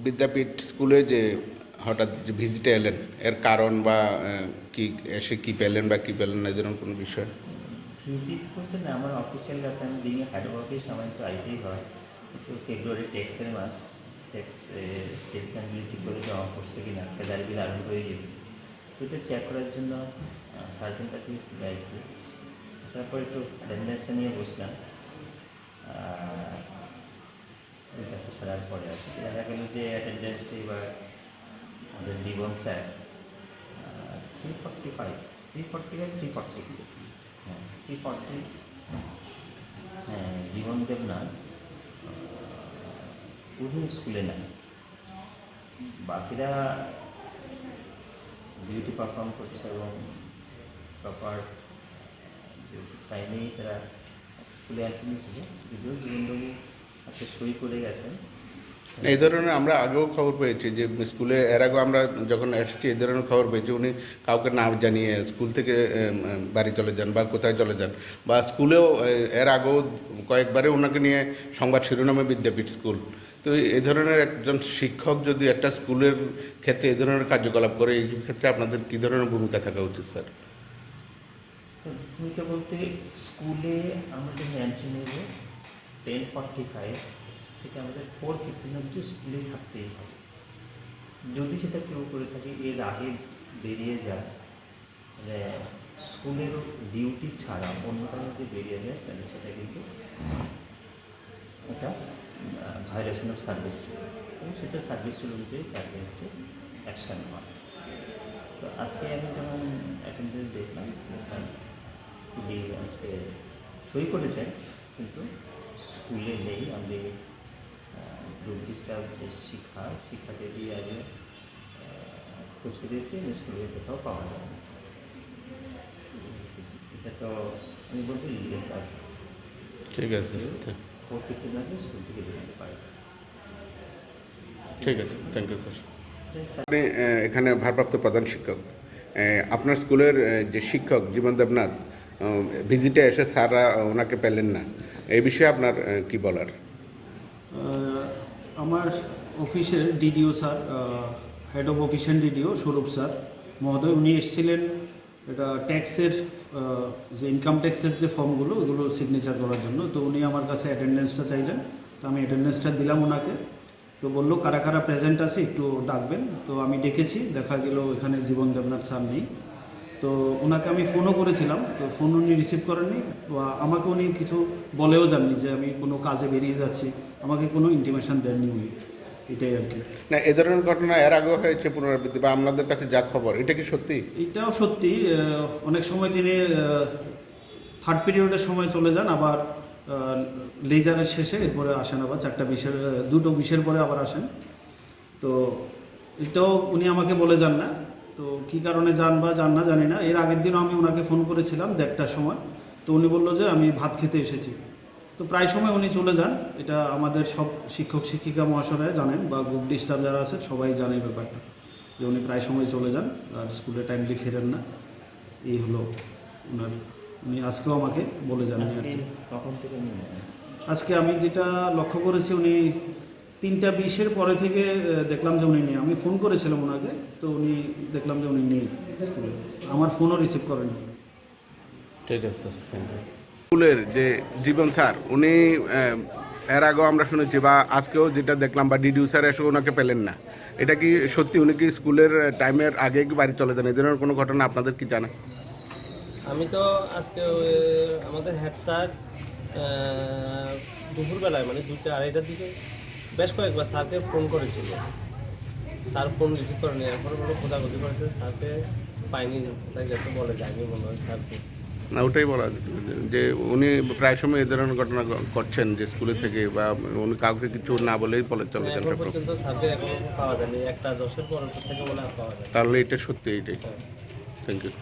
বিদ্যাপীঠ স্কুলে যে হঠাৎ যে ভিজিটে এলেন এর কারণ বা কি এসে কি পেলেন বা কি পেলেন না, এই ধরনের কোনো বিষয়? ভিজিট করতে না, আমার অফিসিয়াল কাছে আমি দিনে হেড অফ অফিস আমার তো আইতেই হয়। কিন্তু ফেব্রুয়ারি ট্যাক্সের মাস, ট্যাক্স স্টেটমেন্টগুলি ঠিক করে জমা করছে কি না, স্যালারি বিল আরম্ভ হয়ে যাবে, তো এটা চেক করার জন্য 3:30 থেকে স্কুলে আসছি। তারপর একটু অ্যাটেন্ডেন্সটা নিয়ে বসলাম ওই কাছে সারার পরে আর কি দেখা গেল যে অ্যাটেন্ডেন্সে এবার আমাদের জীবন স্যার 345 340 হ্যাঁ 340, হ্যাঁ জীবন দেবনাথ উনি স্কুলে নেন, বাকিরা ডিউটি পারফর্ম করছে এবং প্রপার টাইমেই তারা স্কুলে অ্যাটেন্ড ছিল। যদিও জীবনবাবু আজকে সই করে গেছেন। এই ধরনের আমরা আগেও খবর পেয়েছি যে স্কুলে এর আগেও আমরা যখন এসেছি এই ধরনের খবর পেয়েছি উনি কাউকে না জানিয়ে স্কুল থেকে বাড়ি চলে যান বা কোথায় চলে যান, বা স্কুলেও এর আগেও কয়েকবারে ওনাকে নিয়ে সংবাদ শিরোনামে বিদ্যাপীঠ স্কুল। তো এই ধরনের একজন শিক্ষক যদি একটা স্কুলের ক্ষেত্রে এই ধরনের কার্যকলাপ করে, এই ক্ষেত্রে আপনাদের কী ধরনের ভূমিকা থাকা উচিত স্যার? ভূমিকা বলতে স্কুলে আমাদের এন্ট্রি নেব 10:45 থেকে আমাদের 4:15 অবধি স্কুলে থাকতেই হবে। যদি সেটা কেউ করে থাকে এর আগে বেরিয়ে যায়, মানে স্কুলের ডিউটি ছাড়া অন্য কারণে বেরিয়ে যায়, তাহলে সেটা কিন্তু একটা ভায়োলেশন অফ সার্ভিস এবং সেটা সার্ভিস অনুযায়ী তার এগেনস্টে অ্যাকশান হয়। তো আজকে আমি যখন অ্যাটেন্ডেন্স দেখলাম খুবই আজকে সই করেছেন, কিন্তু স্কুলে নেই। আমি গ্রুপ ডিস্টার্ব যে শিক্ষাকে দিয়ে আগে খোঁজ করেছি, স্কুলে কোথাও পাওয়া যায় না। এটা তো আমি বলবো ইলিগেল কাজ। ঠিক আছে, 4:15 আগে স্কুল থেকে বেরোতে পারে। ঠিক আছে, থ্যাংক ইউ স্যার। আপনি এখানে ভারপ্রাপ্ত প্রধান শিক্ষক, আপনার স্কুলের যে শিক্ষক জীবন দেবনাথ ভিজিটে এসে স্যাররা ওনাকে পেলেন না, এই বিষয়ে আপনার কি বলার? আমার অফিসের DDO sir, head of official DDO স্বরূপ স্যার মহোদয়, উনি এসেছিলেন এটা ট্যাক্সের যে ইনকাম ট্যাক্সের যে ফর্মগুলো ওগুলো সিগনেচার করার জন্য। তো উনি আমার কাছে অ্যাটেন্ডেন্সটা চাইলেন, তো আমি অ্যাটেন্ডেন্সটা দিলাম ওনাকে। তো বললো কারা কারা প্রেজেন্ট আছে একটু ডাকবেন। তো আমি ডেকেছি, দেখা গেল এখানে জীবন দেবনাথ স্যার নেই। তো ওনাকে আমি ফোনও করেছিলাম, তো ফোন উনি রিসিভ করেননি, বা আমাকে উনি কিছু বলেও যাননি যে আমি কোনো কাজে বেরিয়ে যাচ্ছি, আমাকে কোনো ইন্টিমেশন দেননি উনি। এটাই আর কি। না, এ ধরনের ঘটনা এর আগেও হয়েছে পুনরাবৃত্তি, বা আপনাদের কাছে যা খবর এটা কি সত্যি? এটাও সত্যি, অনেক সময় তিনি থার্ড পিরিয়ডের সময় চলে যান, আবার লেজারের শেষে এরপরে আসেন, আবার 4:20 2:20 পরে আবার আসেন। তো এটাও উনি আমাকে বলে যান না, তো কী কারণে যান বা যান না জানি না। এর আগের দিনও আমি ওনাকে ফোন করেছিলাম 1:30টার সময়, তো উনি বললো যে আমি ভাত খেতে এসেছি। তো প্রায় সময় উনি চলে যান, এটা আমাদের সব শিক্ষক শিক্ষিকা মহাশয়রা জানেন, বা গ্রুপ ডি স্টাফ যারা আছে সবাই জানে ব্যাপারটা, যে উনি প্রায় সময় চলে যান আর স্কুলে টাইমলি ফেরেন না। এই হলো ওনার, উনি আজকেও আমাকে বলে যান। কখন থেকে আজকে আমি যেটা লক্ষ্য করেছি, উনি 3:20 পরে থেকে দেখলাম যে উনি নেই। আমি ফোন করেছিলাম ওনাকে, তো উনি দেখলাম যে উনি নেই স্কুলে, আমার ফোনও রিসিভ করেনি। ঠিক আছে স্যার, থ্যাংক ইউ। স্কুলের যে জীবন স্যার উনি এর আগেও আমরা শুনেছি, বা আজকেও যেটা দেখলাম, বা ডিডিও স্যার এসে ওনাকে পেলেন না, এটা কি সত্যি? উনি কি স্কুলের টাইমের আগে কি বাড়ি চলে যান? এই ধরনের কোনো ঘটনা আপনাদের কি জানা? আমি তো আজকে আমাদের হেড স্যার দুপুরবেলায় মানে 2টা-2:30টার দিকে বেশ কয়েকবার স্যারকে ফোন করেছিল, স্যার ফোন রিসিভ করেনি। এরপরে বলো খোঁজাখুঁজি করেছে, স্যারকে পাইনি, কোথায় গেছে বলে যায়নি মনে হয় স্যারকে। না, ওটাই বলা যে উনি প্রায় সময় এই ধরনের ঘটনা করছেন, যে স্কুলে থেকে বা উনি কাউকে কিছু না বলেই চলে যান। এখন পর্যন্ত স্যারকে এখনো পাওয়া যায়নি, 1:10 পর থেকে বলে আর পাওয়া যায়। তাহলে এটা সত্যি, এইটাই। Thank you.